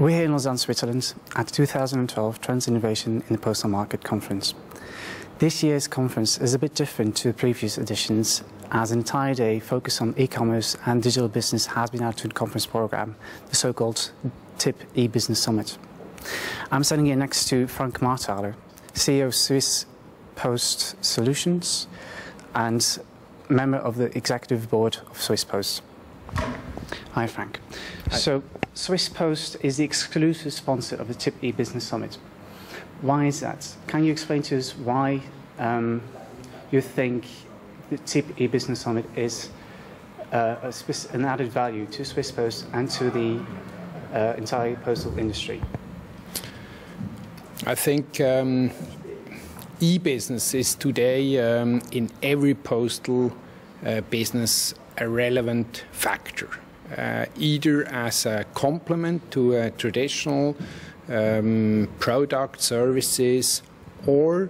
We're here in Lausanne, Switzerland at the 2012 Trends Innovation in the Postal Market conference. This year's conference is a bit different to the previous editions, as an entire day focused on e-commerce and digital business has been added to the conference program, the so-called TIP e-Business Summit. I'm standing here next to Frank Marthaler, CEO of Swiss Post Solutions and member of the executive board of Swiss Post. Hi, Frank. Hi. So, Swiss Post is the exclusive sponsor of the TIP e-Business Summit. Why is that? Can you explain to us why you think the TIP e-Business Summit is an added value to Swiss Post and to the entire postal industry? I think e-business is today in every postal business a relevant factor, either as a complement to traditional product services or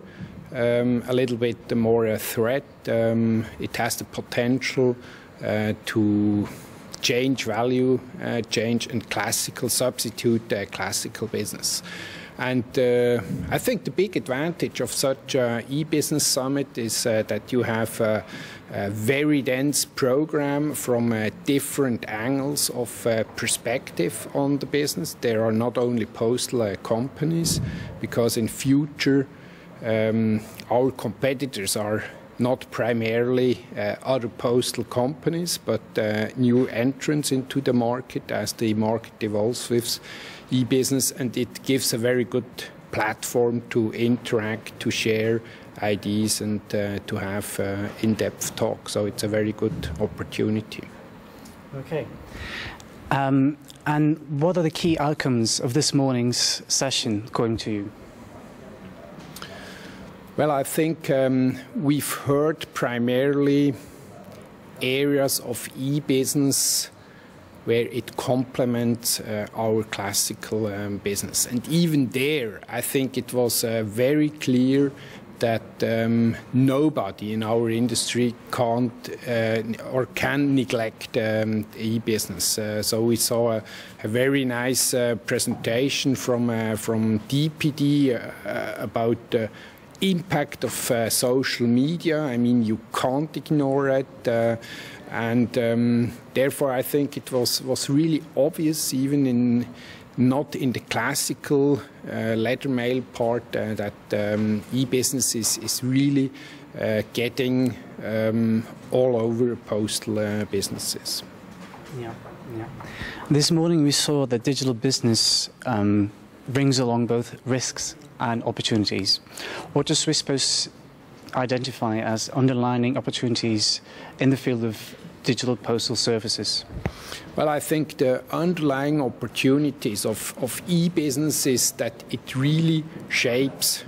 a little bit more a threat. It has the potential to change value, change and substitute classical business. And I think the big advantage of such an e-business summit is that you have a very dense program from different angles of perspective on the business. There are not only postal companies, because in future our competitors are not primarily other postal companies, but new entrants into the market as the market evolves with e-business, and it gives a very good platform to interact, to share ideas, and to have in-depth talk. So it's a very good opportunity. Okay. And what are the key outcomes of this morning's session, according to you? Well, I think we've heard primarily areas of e-business where it complements our classical business. And even there, I think it was very clear that nobody in our industry can't or can neglect e-business. So we saw a very nice presentation from DPD about impact of social media. I mean, you can't ignore it, and therefore I think it was really obvious, even not in the classical letter mail part, that e-business is really getting all over postal businesses. Yeah. This morning we saw that digital business brings along both risks and opportunities. What does Swiss Post identify as underlying opportunities in the field of digital postal services? Well, I think the underlying opportunities of e-business is that it really shapes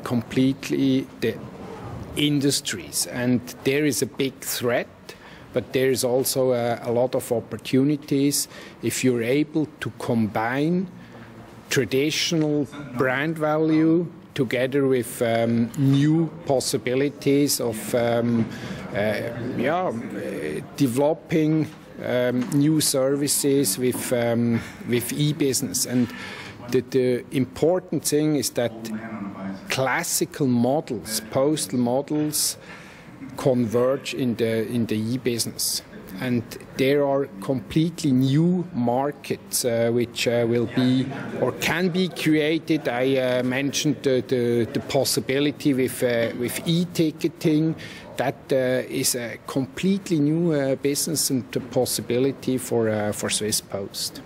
completely the industries, and there is a big threat, but there is also a lot of opportunities if you're able to combine traditional brand value together with new possibilities of developing new services with e-business. And the important thing is that classical models, postal models, converge in the e-business. And there are completely new markets which will be or can be created. I mentioned the possibility with e-ticketing. That is a completely new business and possibility for Swiss Post.